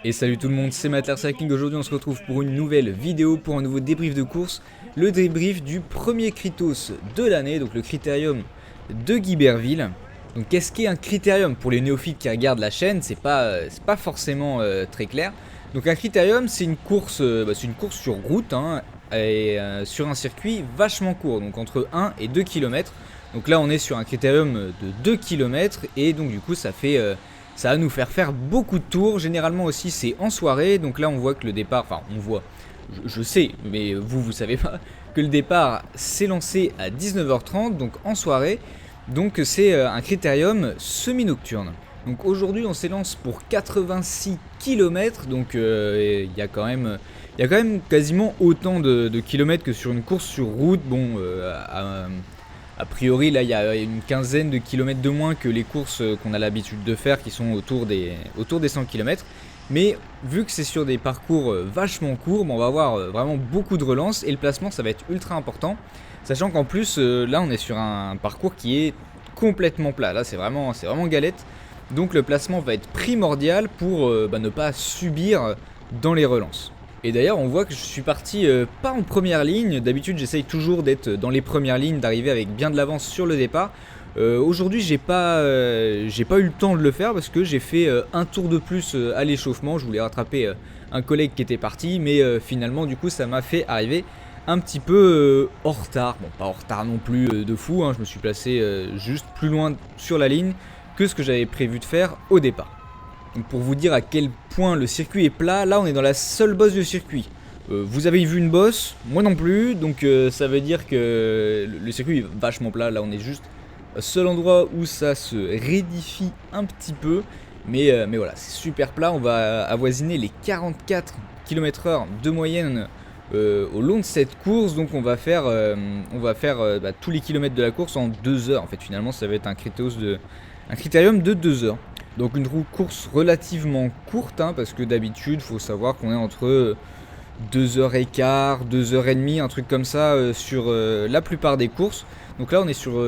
Et salut tout le monde, c'est Matler Cycling. Aujourd'hui on se retrouve pour une nouvelle vidéo, pour un nouveau débrief de course. Le débrief du premier Crittos de l'année, donc le Critérium de Guiberville. Donc qu'est-ce qu'est un critérium? Pour les néophytes qui regardent la chaîne, c'est pas forcément très clair. Donc un critérium, c'est une course sur route, et sur un circuit vachement court, donc entre 1 et 2 km. Donc là on est sur un critérium de 2 km et donc du coup ça va nous faire beaucoup de tours. Généralement aussi c'est en soirée, donc là on voit que le départ, enfin on voit, je sais, mais vous savez pas, que le départ s'est lancé à 19h30, donc en soirée. Donc c'est un critérium semi-nocturne. Donc aujourd'hui on s'élance pour 86 km, donc il y a quand même quasiment autant de kilomètres que sur une course sur route. Bon, a priori là il y a une quinzaine de kilomètres de moins que les courses qu'on a l'habitude de faire qui sont autour des 100 km. Mais vu que c'est sur des parcours vachement courts, on va avoir vraiment beaucoup de relance et le placement ça va être ultra important. Sachant qu'en plus là on est sur un parcours qui est complètement plat, là c'est vraiment galette. Donc le placement va être primordial pour ne pas subir dans les relances. Et d'ailleurs on voit que je suis parti pas en première ligne. D'habitude j'essaye toujours d'être dans les premières lignes, d'arriver avec bien de l'avance sur le départ. Aujourd'hui j'ai pas eu le temps de le faire parce que j'ai fait un tour de plus à l'échauffement. Je voulais rattraper un collègue qui était parti, mais finalement du coup ça m'a fait arriver un petit peu hors retard. Bon, pas en retard non plus de fou, je me suis placé juste plus loin sur la ligne que ce que j'avais prévu de faire au départ. Donc pour vous dire à quel point le circuit est plat, là on est dans la seule bosse du circuit. Vous avez vu une bosse, moi non plus, donc ça veut dire que le circuit est vachement plat. Là on est juste au seul endroit où ça se raidifie un petit peu, mais voilà, c'est super plat. On va avoisiner les 44 km/h de moyenne au long de cette course. Donc on va faire tous les kilomètres de la course en 2 heures. En fait finalement ça va être un critérium de 2 heures. Donc une course relativement courte, parce que d'habitude il faut savoir qu'on est entre 2h15, 2h30, un truc comme ça sur la plupart des courses. Donc là on est sur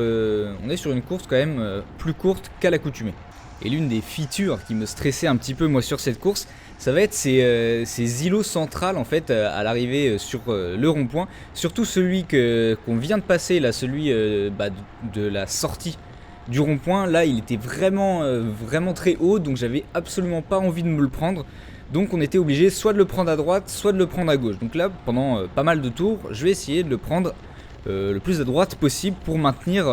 une course quand même plus courte qu'à l'accoutumée. Et l'une des features qui me stressait un petit peu moi sur cette course, ça va être ces îlots centrales en fait à l'arrivée sur le rond-point. Surtout celui qu'on vient de passer là, celui de la sortie du rond-point. Là il était vraiment très haut, donc j'avais absolument pas envie de me le prendre. Donc on était obligé soit de le prendre à droite, soit de le prendre à gauche. Donc là pendant pas mal de tours, je vais essayer de le prendre le plus à droite possible pour maintenir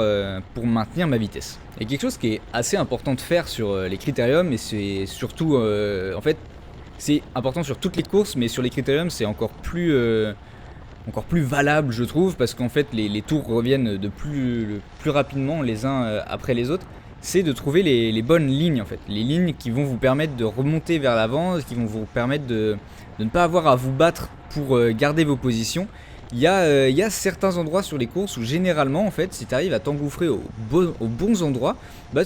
ma vitesse. Et quelque chose qui est assez important de faire sur les critériums, et c'est surtout en fait c'est important sur toutes les courses, mais sur les critériums c'est encore plus valable je trouve, parce qu'en fait les tours reviennent de plus rapidement les uns après les autres. C'est de trouver les bonnes lignes en fait, les lignes qui vont vous permettre de remonter vers l'avant, qui vont vous permettre de ne pas avoir à vous battre pour garder vos positions. Il y a certains endroits sur les courses où généralement en fait si tu arrives à t'engouffrer aux bons endroits,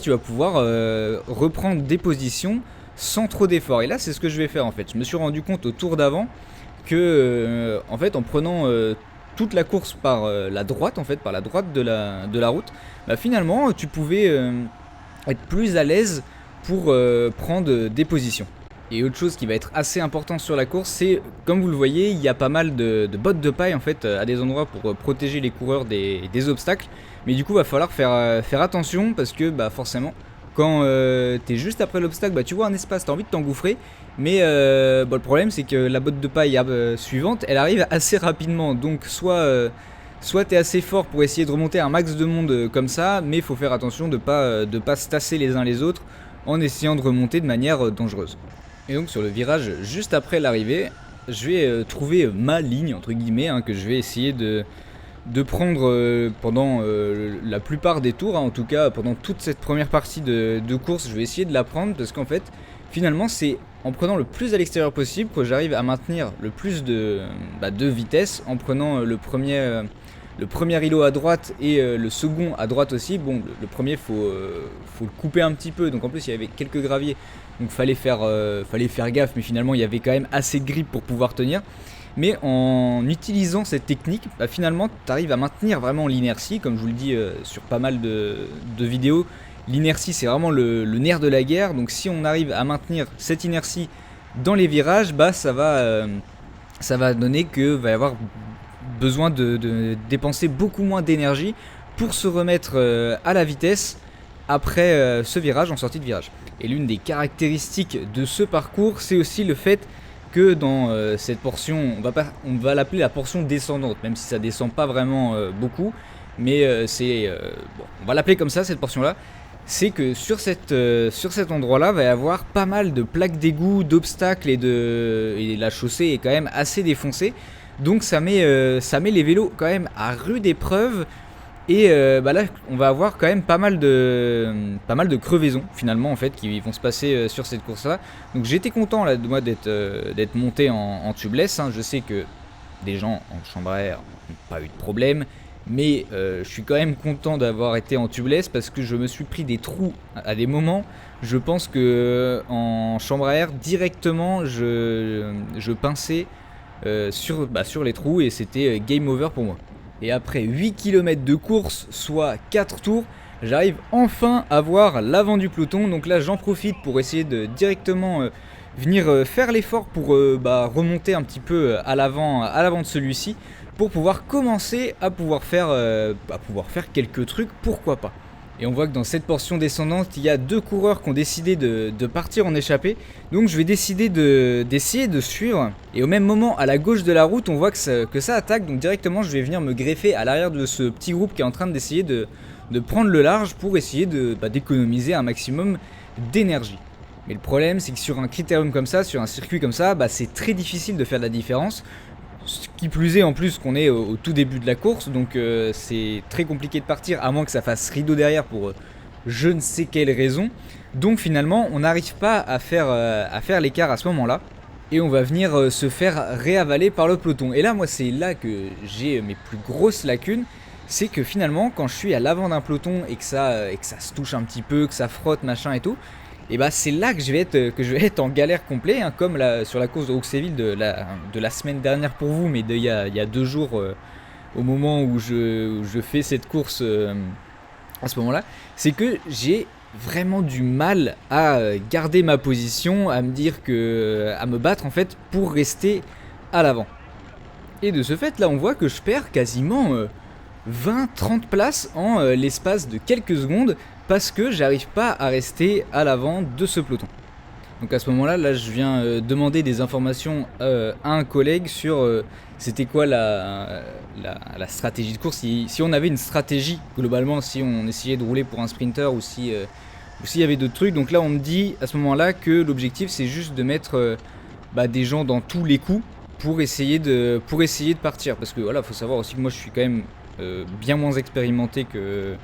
tu vas pouvoir reprendre des positions sans trop d'efforts. Et là c'est ce que je vais faire en fait. Je me suis rendu compte au tour d'avant que en fait en prenant toute la course par la droite de la route, finalement tu pouvais être plus à l'aise pour prendre des positions. Et autre chose qui va être assez important sur la course, c'est, comme vous le voyez, il y a pas mal de bottes de paille en fait à des endroits pour protéger les coureurs des obstacles. Mais du coup va falloir faire attention, parce que forcément quand t'es juste après l'obstacle, tu vois un espace, t'as envie de t'engouffrer. Mais le problème c'est que la botte de paille suivante, elle arrive assez rapidement. Donc soit t'es assez fort pour essayer de remonter un max de monde comme ça, mais il faut faire attention de pas se tasser les uns les autres en essayant de remonter de manière dangereuse. Et donc sur le virage juste après l'arrivée, je vais trouver ma ligne entre guillemets, que je vais essayer de prendre pendant la plupart des tours, en tout cas pendant toute cette première partie de course. Je vais essayer de la prendre, parce qu'en fait finalement c'est en prenant le plus à l'extérieur possible que j'arrive à maintenir le plus de vitesse, en prenant le premier îlot à droite et le second à droite aussi. Bon, le premier faut le couper un petit peu, donc en plus il y avait quelques graviers, donc fallait faire gaffe, mais finalement il y avait quand même assez de grip pour pouvoir tenir. Mais en utilisant cette technique, finalement tu arrives à maintenir vraiment l'inertie. Comme je vous le dis sur pas mal de vidéos, l'inertie c'est vraiment le nerf de la guerre. Donc si on arrive à maintenir cette inertie dans les virages, bah ça va donner que va y avoir besoin de dépenser beaucoup moins d'énergie pour se remettre à la vitesse après ce virage, en sortie de virage. Et l'une des caractéristiques de ce parcours, c'est aussi le fait que dans cette portion, on va l'appeler la portion descendante, même si ça descend pas vraiment beaucoup, mais on va l'appeler comme ça, cette portion-là. C'est que sur cet endroit-là, va y avoir pas mal de plaques d'égout, d'obstacles et la chaussée est quand même assez défoncée. Donc ça met les vélos quand même à rude épreuve. Et là, on va avoir quand même pas mal de crevaisons finalement en fait qui vont se passer sur cette course-là. Donc j'étais content là de moi d'être monté en tubeless. Je sais que des gens en chambre à air n'ont pas eu de problème, mais je suis quand même content d'avoir été en tubeless parce que je me suis pris des trous à des moments. Je pense que en chambre à air directement je pinçais sur les trous et c'était game over pour moi. Et après 8 km de course, soit 4 tours, j'arrive enfin à voir l'avant du peloton. Donc là j'en profite pour essayer de directement venir faire l'effort pour remonter un petit peu à l'avant de celui-ci, pour pouvoir commencer à pouvoir faire quelques trucs, pourquoi pas. Et on voit que dans cette portion descendante, il y a 2 coureurs qui ont décidé de partir en échappée. Donc je vais décider d'essayer de suivre. Et au même moment, à la gauche de la route, on voit que ça attaque. Donc directement, je vais venir me greffer à l'arrière de ce petit groupe qui est en train d'essayer de prendre le large pour essayer d'économiser un maximum d'énergie. Mais le problème, c'est que sur un critérium comme ça, sur un circuit comme ça, c'est très difficile de faire de la différence. Ce qui plus est en plus qu'on est au tout début de la course, donc c'est très compliqué de partir à moins que ça fasse rideau derrière pour je ne sais quelle raison. Donc finalement on n'arrive pas à faire l'écart à ce moment là et on va venir se faire réavaler par le peloton. Et là moi c'est là que j'ai mes plus grosses lacunes, c'est que finalement quand je suis à l'avant d'un peloton et que ça se touche un petit peu, que ça frotte machin et tout, et c'est là que je vais être en galère complet, comme sur la course de Rouxéville de la semaine dernière pour vous, mais il y a 2 jours au moment où je fais cette course à ce moment-là, c'est que j'ai vraiment du mal à garder ma position, à me battre en fait pour rester à l'avant. Et de ce fait là on voit que je perds quasiment 20-30 places en l'espace de quelques secondes, parce que j'arrive pas à rester à l'avant de ce peloton. Donc à ce moment-là, je viens demander des informations à un collègue sur c'était quoi la stratégie de course, si on avait une stratégie globalement, si on essayait de rouler pour un sprinter ou s'il y avait d'autres trucs. Donc là on me dit à ce moment-là que l'objectif c'est juste de mettre des gens dans tous les coups pour essayer de partir, parce que voilà, faut savoir aussi que moi je suis quand même bien moins expérimenté que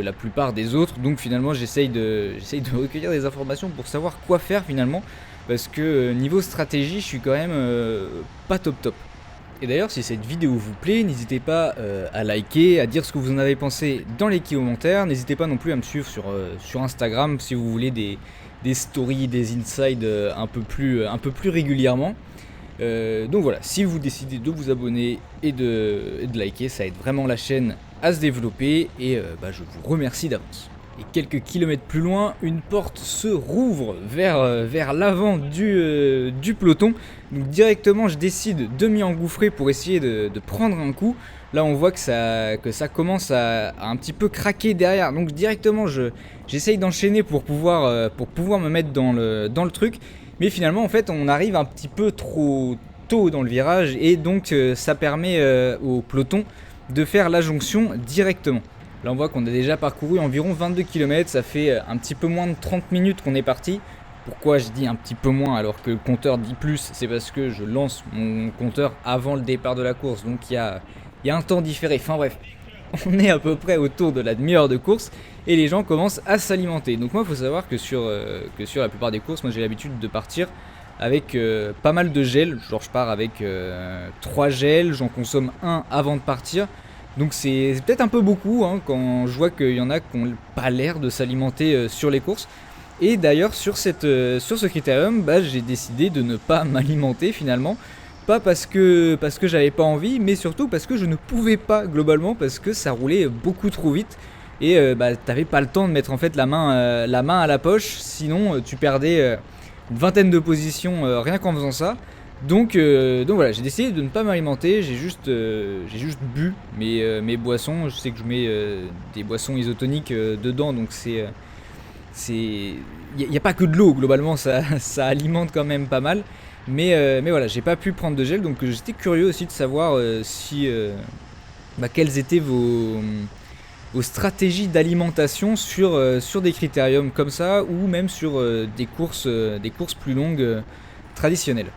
la plupart des autres, donc finalement j'essaye de recueillir des informations pour savoir quoi faire finalement, parce que niveau stratégie je suis quand même pas top. Et d'ailleurs si cette vidéo vous plaît, n'hésitez pas à liker, à dire ce que vous en avez pensé dans les commentaires, n'hésitez pas non plus à me suivre sur Instagram si vous voulez des stories, des insides un peu plus régulièrement. Donc voilà, si vous décidez de vous abonner et de liker, ça aide vraiment la chaîne à se développer et je vous remercie d'avance. Et quelques kilomètres plus loin, une porte se rouvre vers l'avant du peloton. Donc directement je décide de m'y engouffrer pour essayer de prendre un coup. Là on voit que ça commence à un petit peu craquer derrière. Donc directement j'essaye d'enchaîner pour pouvoir me mettre dans le truc. Mais finalement en fait on arrive un petit peu trop tôt dans le virage et donc ça permet au peloton de faire la jonction directement. Là on voit qu'on a déjà parcouru environ 22 km, ça fait un petit peu moins de 30 minutes qu'on est parti. Pourquoi je dis un petit peu moins alors que le compteur dit plus? C'est parce que je lance mon compteur avant le départ de la course, donc il y a un temps différé. Enfin bref, on est à peu près autour de la demi-heure de course et les gens commencent à s'alimenter. Donc moi il faut savoir que sur la plupart des courses, moi j'ai l'habitude de partir avec pas mal de gel. Genre je pars avec 3 gels, j'en consomme 1 avant de partir. Donc c'est peut-être un peu beaucoup quand je vois qu'il y en a qui n'ont pas l'air de s'alimenter sur les courses. Et d'ailleurs sur ce critérium, j'ai décidé de ne pas m'alimenter finalement. Pas parce que j'avais pas envie, mais surtout parce que je ne pouvais pas globalement, parce que ça roulait beaucoup trop vite. Et t'avais pas le temps de mettre en fait la main à la poche, sinon tu perdais une vingtaine de positions rien qu'en faisant ça. Donc voilà, j'ai décidé de ne pas m'alimenter, j'ai juste bu mes boissons. Je sais que je mets des boissons isotoniques dedans, donc il n'y a pas que de l'eau, globalement ça alimente quand même pas mal. Mais voilà, j'ai pas pu prendre de gel, donc j'étais curieux aussi de savoir quelles étaient vos stratégies d'alimentation sur des critériums comme ça, ou même sur des courses plus longues traditionnelles.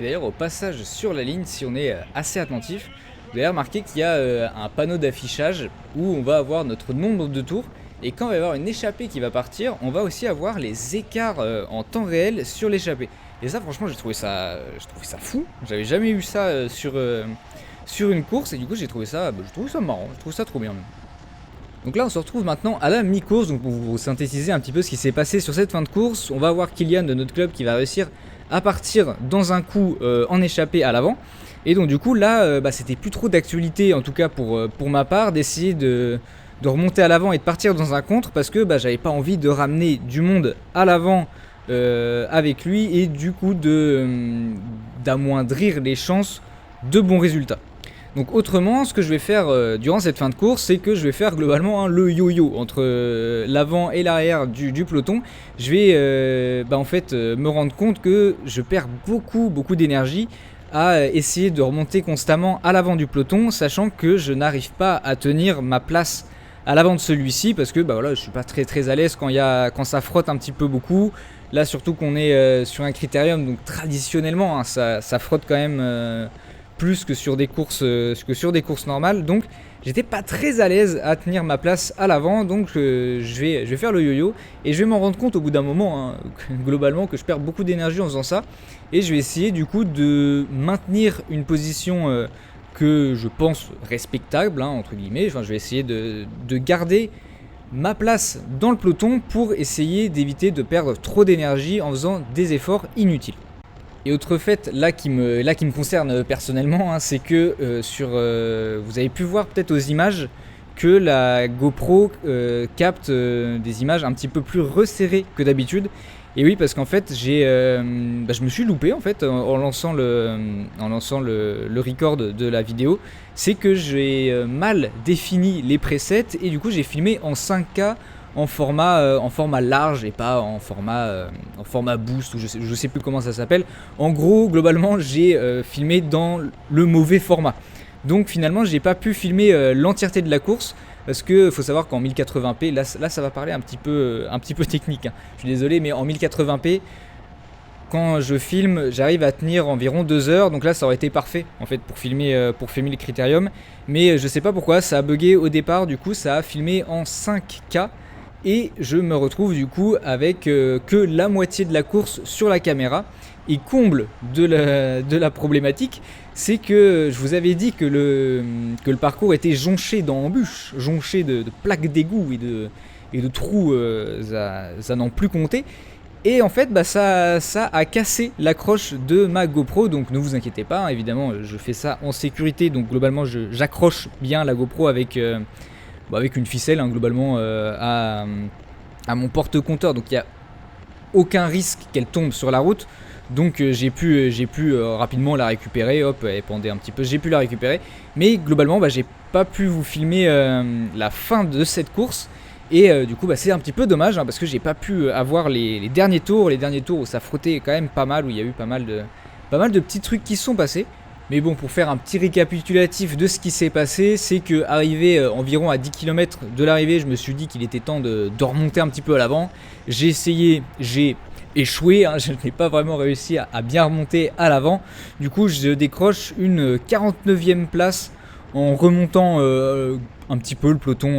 Et d'ailleurs, au passage sur la ligne, si on est assez attentif, vous allez remarquer qu'il y a un panneau d'affichage où on va avoir notre nombre de tours. Et quand il va y avoir une échappée qui va partir, on va aussi avoir les écarts en temps réel sur l'échappée. Et ça, franchement, je trouvais ça fou. J'avais jamais eu ça sur une course, et du coup, j'ai trouvé ça marrant. Je trouve ça trop bien. Même. Donc là, on se retrouve maintenant à la mi-course. Donc pour vous synthétiser un petit peu ce qui s'est passé sur cette fin de course, on va avoir Kylian de notre club qui va réussir à partir dans un coup en échappée à l'avant. Et donc du coup là c'était plus trop d'actualité, en tout cas pour ma part, d'essayer de remonter à l'avant et de partir dans un contre, parce que j'avais pas envie de ramener du monde à l'avant avec lui, et du coup d'amoindrir les chances de bons résultats. Donc autrement, ce que je vais faire durant cette fin de course, c'est que je vais faire globalement le yo-yo entre l'avant et l'arrière du peloton. Je vais me rendre compte que je perds beaucoup d'énergie à essayer de remonter constamment à l'avant du peloton, sachant que je n'arrive pas à tenir ma place à l'avant de celui-ci, parce que je suis pas très à l'aise quand ça frotte un petit peu beaucoup. Là surtout qu'on est sur un critérium, donc traditionnellement ça frotte quand même plus que sur des courses normales, donc j'étais pas très à l'aise à tenir ma place à l'avant, donc je vais faire le yo-yo, et je vais m'en rendre compte au bout d'un moment globalement que je perds beaucoup d'énergie en faisant ça, et je vais essayer du coup de maintenir une position que je pense respectable entre guillemets. Enfin, je vais essayer de garder ma place dans le peloton pour essayer d'éviter de perdre trop d'énergie en faisant des efforts inutiles. Et autre fait là qui me concerne personnellement, c'est que vous avez pu voir peut-être aux images que la GoPro capte des images un petit peu plus resserrées que d'habitude. Et oui, parce qu'en fait je me suis loupé en fait en lançant le record de la vidéo. C'est que j'ai mal défini les presets, et du coup j'ai filmé en 5K en format large et pas en format boost, ou je sais plus comment ça s'appelle. En gros, globalement, j'ai filmé dans le mauvais format. Donc finalement, j'ai pas pu filmer l'entièreté de la course, parce que faut savoir qu'en 1080p, là ça va parler un petit peu technique. Je suis désolé, mais en 1080p, quand je filme, j'arrive à tenir environ 2 heures. Donc là, ça aurait été parfait en fait pour filmer le critérium. Mais je sais pas pourquoi, ça a bugué au départ. Du coup, ça a filmé en 5K. Et je me retrouve du coup avec que la moitié de la course sur la caméra. Et comble de la problématique, c'est que je vous avais dit que le parcours était jonché d'embûches, jonché de plaques d'égout et de trous à n'en plus compter. Et en fait ça a cassé l'accroche de ma GoPro, donc ne vous inquiétez pas, évidemment je fais ça en sécurité, donc globalement j'accroche bien la GoPro avec une ficelle globalement à mon porte-compteur, donc il n'y a aucun risque qu'elle tombe sur la route. Donc j'ai pu rapidement la récupérer, hop, elle pendait un petit peu, j'ai pu la récupérer. Mais globalement j'ai pas pu vous filmer la fin de cette course. Et du coup c'est un petit peu dommage, parce que j'ai pas pu avoir les derniers tours où ça frottait quand même pas mal, où il y a eu pas mal de petits trucs qui se sont passés. Mais bon, pour faire un petit récapitulatif de ce qui s'est passé, c'est que arrivé environ à 10 km de l'arrivée, je me suis dit qu'il était temps de remonter un petit peu à l'avant. J'ai essayé, j'ai échoué, je n'ai pas vraiment réussi à bien remonter à l'avant. Du coup, je décroche une 49e place en remontant un petit peu le peloton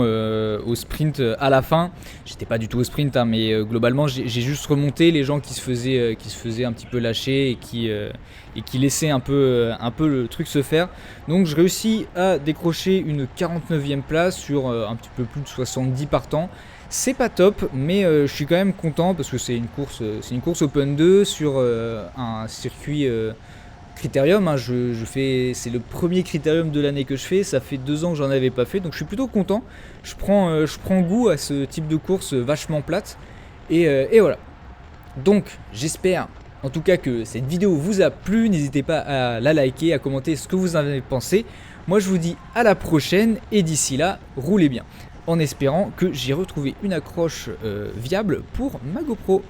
au sprint à la fin. J'étais pas du tout au sprint, mais globalement j'ai juste remonté les gens qui se faisaient un petit peu lâcher et qui laissaient un peu le truc se faire. Donc je réussis à décrocher une 49e place sur un petit peu plus de 70 partants. C'est pas top, mais je suis quand même content parce que c'est une course Open 2 sur un circuit critérium. C'est le premier critérium de l'année que je fais. Ça fait 2 ans que j'en avais pas fait, donc je suis plutôt content. Je prends goût à ce type de course vachement plate, et voilà. Donc j'espère en tout cas que cette vidéo vous a plu, n'hésitez pas à la liker, à commenter ce que vous en avez pensé. Moi je vous dis à la prochaine et d'ici là, roulez bien. En espérant que j'ai retrouvé une accroche viable pour ma GoPro.